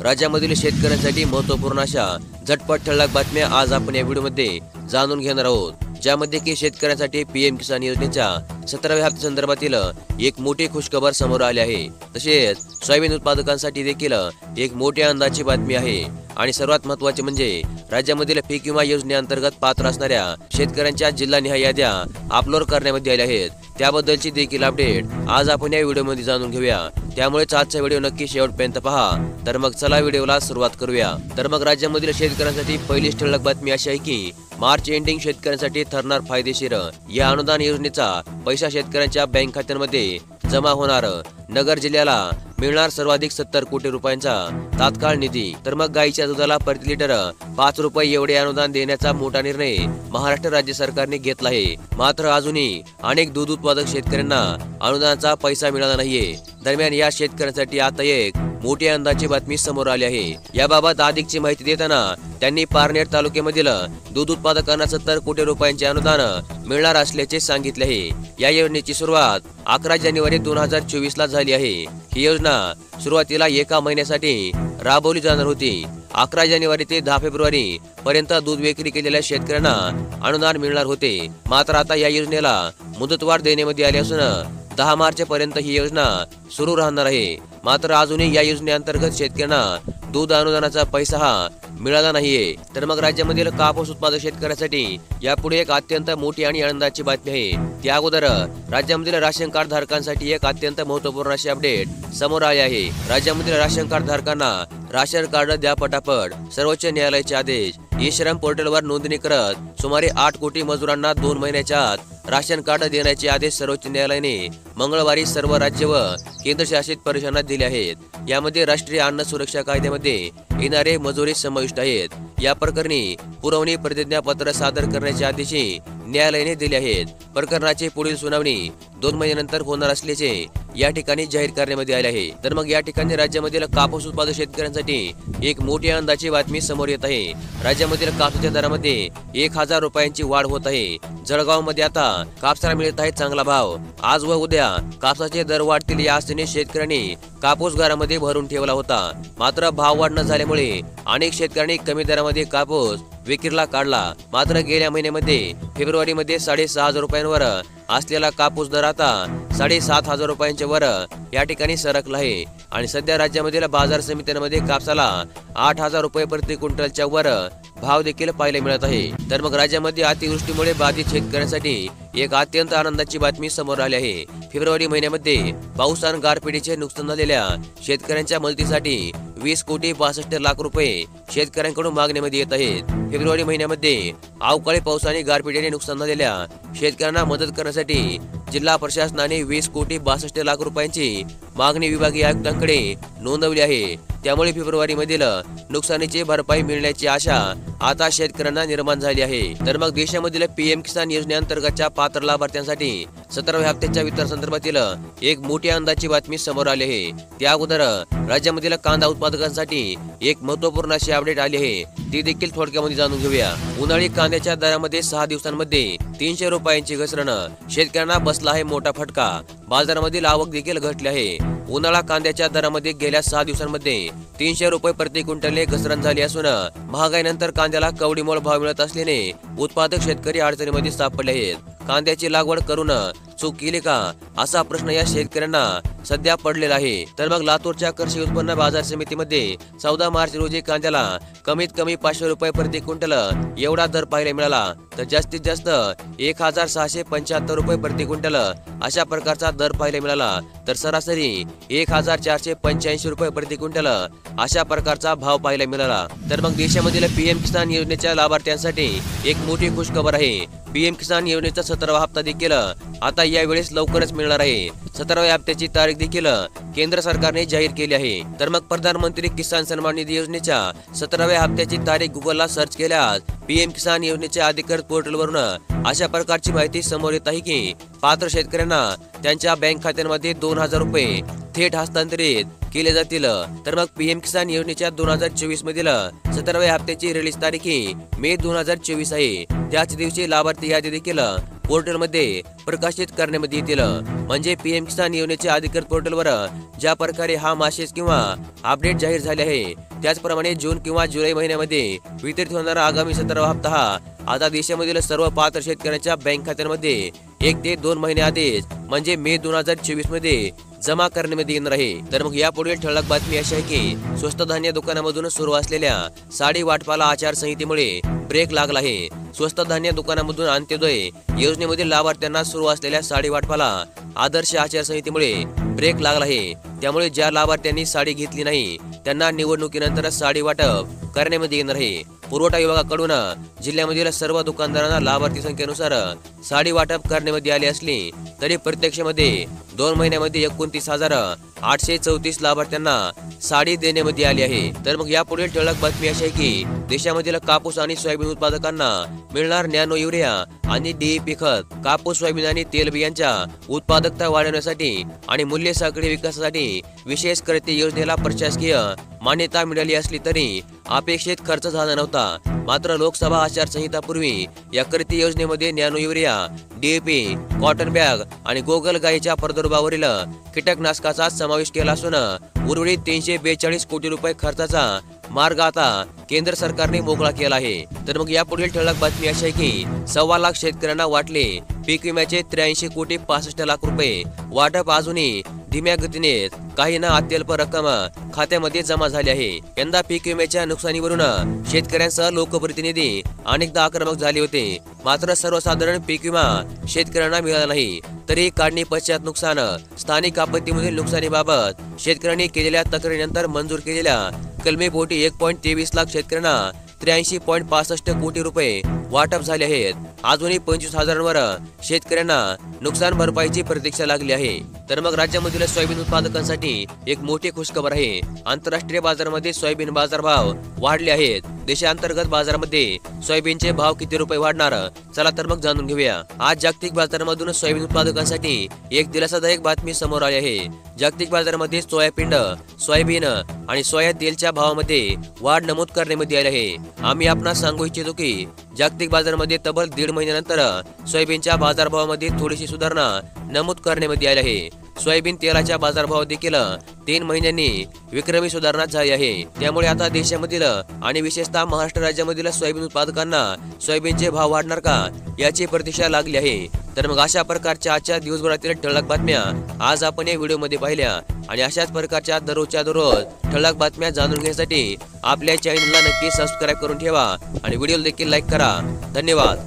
राज्यामधील शेतकऱ्यांसाठी महत्त्वपूर्ण अशा झटपट ठळक बातम्या आज आपण या व्हिडिओमध्ये जाणून घेणार आहोत, ज्यामध्ये की शेतकऱ्यांसाठी पीएम किसान योजनेच्या 17व्या हप्त्यासंदर्भातील एक मोठी खुशखबर समोर आली आहे। तसेच सोयाबीन उत्पादकांसाठी देखील एक मोठ्या आनंदाची बातमी आहे आणि सर्वात महत्त्वाचे म्हणजे राज्यामधील पीक विमा योजनेअंतर्गत पात्र असणाऱ्या शेतकऱ्यांच्या जिल्हानिहाय याद्या अपलोड करण्यामध्ये आल्या आहेत। त्याबद्दलची देखील अपडेट आज आपण या व्हिडिओमध्ये जाणून घेऊया, त्यामुळेच आजचा व्हिडिओ नक्की शेवटपर्यंत पहा। तर मग चला व्हिडिओला सुरुवात करूया। तर मग राज्यामधील शेतकऱ्यांसाठी पहिली ठळक बातमी अशी आहे की मार्च एंडिंग शेतकऱ्यांसाठी ठरणार फायदेशीर। या अनुदान योजनेचा पैसा शेतकऱ्यांच्या बँक खात्यांमध्ये जमा होणार। नगर जिल्ह्याला मिळणार सर्वाधिक 70 कोटी रुपयांचा तात्काळ निधी। तर मग गाईच्या दुधाला प्रति लिटर 5 रुपये एवढे अनुदान देण्याचा मोठा निर्णय महाराष्ट्र राज्य सरकारने घेतला आहे। मात्र अजूनही अनेक दूध उत्पादक शेतकऱ्यांना अनुदानाचा पैसा मिळाला नाहीये। दरम्यान या शेतकऱ्यांसाठी आता एक मोठी आनंदाची बातमी समोर आली आहे। याबाबत अधिकची माहिती देताना त्यांनी पारनेर तालुक्यामधील दूध उत्पादकांना 70 कोटी रुपयांचे अनुदान मिळणार असल्याचे सांगितले आहे। या योजनेची सुरुवात 11 जानेवारी 2024 ला झाली आहे। ही योजना सुरुवातीला एका महिन्यासाठी राबवली जाणार होती। 11 जानेवारी ते 10 फेब्रुवारी पर्यंत दूध विक्री केलेल्या शेतकऱ्यांना अनुदान मिळणार होते। मात्र आता या योजनेला मुदतवाढ देण्यामध्ये आली असून 10 मार्च पर्यंत ही योजना सुरू राहणार आहे। मात्र अजूनही या योजनेअंतर्गत शेतकऱ्यांना दूध अनुदानाचा पैसा हा मिळाला नाहीये। तर मग राज्यामधील कापूस उत्पादक शेतकऱ्यांसाठी यापुढे एक अत्यंत मोठी आणि आनंदाची बातमी आहे। त्या अगोदर राज्यामधील राशन कार्ड धारकांसाठी एक अत्यंत महत्त्वपूर्ण अशी अपडेट समोर आली आहे। राज्यामधील राशन कार्ड धारकांना राशन कार्ड द्या पटापट। सर्वोच्च न्यायालयाचे आदेश। ई श्रम पोर्टलवर नोंदणी करत सुमारे 8 कोटी मजुरांना 2 महिन्याच्या आत राशन कार्ड देण्याचे आदेश सर्वोच्च न्यायालयाने मंगळवारी सर्व राज्य व केंद्रशासित प्रदेशांना दिले आहेत। यामध्ये राष्ट्रीय अन्न सुरक्षा कायद्यामध्ये येणारे मजुरी समाविष्ट आहेत। या प्रकरणी पुरवणी प्रतिज्ञापत्र सादर करण्याचे आदेश न्यायालयाने दिले आहेत। प्रकरणाची पुढील सुनावणी 2 महिन्यानंतर होणार असल्याचे या ठिकाणी जाहीर करण्यामध्ये आले आहे। तर मग या ठिकाणी राज्यामधील कापूस उत्पादक शेतकऱ्यांसाठी एक मोठी आनंदाची बातमी समोर येत आहे। राज्यामधील कापसाच्या दरामध्ये 1000 रुपयांची वाढ होत आहे। जळगाव मध्ये आता कापसाला मिळत आहे चांगला भाव। आज व उद्या कापसाचे दर वाढतील या आशेने शेतकऱ्यांनी कापूस घरामध्ये भरून ठेवला होता। मात्र भाव वाढ न झाल्यामुळे अनेक शेतकऱ्यांनी कमी दरामध्ये कापूस विक्रीला काढला। मात्र गेल्या महिन्यामध्ये फेब्रुवारीमध्ये 6500 रुपयांवर असलेला कापूस दर आता 7500 रुपयांच्या वर या ठिकाणी सरकला आहे आणि सध्या राज्यामधील बाजार समित्यांमध्ये कापसाला 8000 रुपये प्रति क्विंटलच्या वर भाव देखील पाहायला मिळत आहे। तर मग राज्यामध्ये अतिवृष्टीमुळे बाधित शेतकऱ्यांसाठी एक अत्यंत आनंदाची बातमी समोर आली आहे। फेब्रुवारी महिन्यामध्ये पाऊस आणि गारपिटीचे नुकसान झालेल्या शेतकऱ्यांच्या मदतीसाठी 20 कोटी 62 लाख रुपये शेतकऱ्यांकडून मागणीमध्ये येत आहेत। फेब्रुवारी महिन्यामध्ये अवकाळी पावसाने गारपिटीने नुकसान झालेल्या शेतकऱ्यांना मदत करण्यासाठी जिल्हा प्रशासनाने 20 कोटी 62 लाख रुपयांची मागणी विभागीय आयुक्तांकडे नोंदवली आहे। त्यामुळे फेब्रुवारी मधील नुकसानीची भरपाई मिळण्याची आशा आता शेतकऱ्यांना निर्माण झाली आहे। तर मग देशामधील पीएम किसान योजनेअंतर्गतच्या पात्र लाभार्थ्यांसाठी 17व्या हप्त्याच्या वितरण संदर्भातील एक मोठी आनंदाची बातमी समोर आली आहे। त्या अगोदर राज्यामधील कांदा उत्पादकांसाठी एक महत्त्वपूर्ण अशी अपडेट आली आहे, ती देखील थोडक्यामध्ये जाणून घेऊया। उन्हाळी कांद्याच्या दरामध्ये 6 दिवसांमध्ये 300 रुपयांची घसरण। शेतकऱ्यांना बसला आहे मोठा फटका। बाजारामधील आवक देखील घटली आहे। उन्हाळा कांद्याच्या दरामध्ये गेल्या 6 दिवसांमध्ये 300 रुपये प्रति क्विंटलने घसरण झाली असून महागाईनंतर कांद्याला कवडीमोल भाव मिळत असल्याने उत्पादक शेतकरी अडचणीमध्ये सापडले आहेत। कांद्याची लागवड करून चूक केली का असा प्रश्न या शेतकऱ्यांना सध्या पडलेला आहे। तर मग लातूरच्या कृषी उत्पन्न बाजार समितीमध्ये 14 मार्च रोजी कांद्याला कमीत कमी 500 रुपये प्रति क्विंटल एवढा दर पाहायला मिळाला, तर जास्तीत जास्त 1675 रुपये प्रति क्विंटल अशा प्रकारचा दर पाहायला मिळाला। तर सरासरी 1485 रुपये प्रति क्विंटल अशा प्रकारचा भाव पाहायला मिळाला। तर मग देशामधील पीएम किसान योजनेच्या लाभार्थ्यांसाठी एक मोठी खुशखबर आहे। पीएम किसान योजनेचा 17वा हप्ता देखील आता यावेळेस लवकरच मिळणार आहे। 17व्या हप्त्याची तारीख देखील केंद्र सरकारने जाहीर केली आहे। तर मग प्रधानमंत्री किसान सन्मान निधी योजनेच्या 17व्या हप्त्याची तारीख गुगलला सर्च केल्यास पीएम किसान योजनेच्या अधिकृत पोर्टलवरून अशा प्रकारची माहिती समोर येत आहे की पात्र शेतकऱ्यांना त्यांच्या बँक खात्यांमध्ये 2000 रुपये थेट हस्तांतरित केले जातील। तर मग पीएम किसान योजनेच्या 2024 मधील 17व्या हप्त्याची रिलीज तारीख मे 2024 आहे। त्याच दिवशी लाभार्थी यादी देखील पोर्टलमध्ये प्रकाशित करण्यात येतील। म्हणजे पीएम किसान योजनेच्या अधिकृत पोर्टलवर ज्या प्रकारे हा मेसेज किंवा अपडेट जाहीर झाले आहे त्याचप्रमाणे जून किंवा जुलै महिन्यामध्ये वितरित होणारा आगामी 17वा हप्ता हा आता देशामधील सर्व पात्र शेतकऱ्यांच्या बँक खात्यांमध्ये 1 ते 2 महिने आधीच म्हणजे मे 2024 मध्ये जमा करण्यात येणार आहे। तर मग यापुढील ठळक बातमी अशी आहे की स्वस्त धान्य दुकानामधून सुरू असलेल्या साडी वाटपाला आचारसंहितेमुळे ब्रेक लागला आहे। स्वस्त धान्य दुकानामधून अंत्योदय योजनेमधील लाभार्थ्यांना सुरू असलेल्या साडी वाटपाला आदर्श आचारसंहितेमुळे ब्रेक लागला आहे। त्यामुळे ज्या लाभार्थ्यांनी साडी घेतली नाही त्यांना निवडणुकीनंतर साडी वाटप करण्यात येणार आहे। पुरवठा विभागाकडून जिल्ह्यामधील सर्व दुकानदारांना लाभार्थी संख्येनुसार साडी वाटप करण्यात आली असली तरी प्रत्यक्षमध्ये 2 महिन्यामध्ये 29,834 लाभार्थ्यांना साडी देण्यात आली आहे। तर मग यापुढील ठळक बातमी अशी आहे की देशामधील कापूस आणि सोयाबीन उत्पादकांना मिळणार नॅनो युरिया आणि डीईपी खत। कापूस, सोयाबीन आणि तेलबियांच्या उत्पादकता वाढवण्यासाठी आणि मूल्य साखळी विकासासाठी विशेष कृती योजनेला प्रशासकीय मान्यता मिळाली असली तरी अपेक्षित खर्च झाला नव्हता। मात्र लोकसभा आचारसंहितापूर्वी या कृती योजनेमध्ये nano urea, DAP, cotton bag आणि गोगल गायीच्या प्रादुर्भावावरील कीटकनाशकाचा समावेश केला असून उर्वरित 342 कोटी रुपये खर्चाचा मार्ग आता केंद्र सरकारने मोकळा केला आहे। तर मग यापुढील ठळक बातमी अशी आहे की 1.25 लाख शेतकऱ्यांना वाटले पीक विम्याचे 83 कोटी 65 लाख रुपये वाटप अजूनही धीम्या गतीने काहींना अत्यल्प रक्कम खात्यामध्ये जमा झाली आहे। यंदा पीक विम्याच्या नुकसानीवरून शेतकऱ्यांसह लोकप्रतिनिधी अनेकदा आक्रमक झाले होते। मात्र सर्वसाधारण पीक विमा शेतकऱ्यांना मिळाला नाही तरी काढणी पश्चात नुकसान स्थानिक आपत्तीमधील नुकसानीबाबत शेतकऱ्यांनी केलेल्या तक्रारीनंतर मंजूर केलेल्या कलमेपोटी 1.23 लाख शेतकऱ्यांना 83.65 कोटी रुपये वाटप झाले आहेत। अजूनही 25,000वर शेतकऱ्यांना नुकसान भरपाईची प्रतीक्षा लागली आहे। तर मग राज्यामधील सोयाबीन उत्पादकांसाठी एक मोठी खुशखबर आहे। आंतरराष्ट्रीय बाजारामध्ये सोयाबीन बाजारभाव वाढले आहेत। देशांतर्गत बाजारामध्ये सोयाबीनचे भाव किती रुपये वाढणार चला तर मग जाणून घेऊया। आज जागतिक बाजारामधून सोयाबीन उत्पादकांसाठी एक दिलासादायक बातमी समोर आली आहे। जागतिक बाजारामध्ये सोयाबीन, सोयाबीन आणि सोया तेलच्या भावामध्ये वाढ नमूद करण्यात आली आहे। आम्ही आपणास सांगू इच्छितो की जागतिक बाजारामध्ये तब्बल 1.5 महिन्यानंतर सोयाबीनच्या बाजारभावामध्ये थोडीशी सुधारणा नमूद करण्यात आली आहे। सोयाबीन तेलाच्या बाजारभावात देखील 3 महिन्यांनी विक्रमी सुधारणा झाली आहे। त्यामुळे आता देशामधील आणि विशेषतः महाराष्ट्र राज्यामधील सोयाबीन उत्पादकांना सोयाबीनचे भाव वाढणार का याची प्रतीक्षा लागली आहे। तर मग अशा प्रकारच्या आजच्या दिवसभरातील ठळक बातम्या आज आपण या व्हिडिओमध्ये पाहिल्या आणि अशाच प्रकारच्या दररोजच्या दररोज ठळक बातम्या जाणून घेण्यासाठी आपल्या चॅनलला नक्की सबस्क्राईब करून ठेवा आणि व्हिडिओला देखील लाईक करा। धन्यवाद।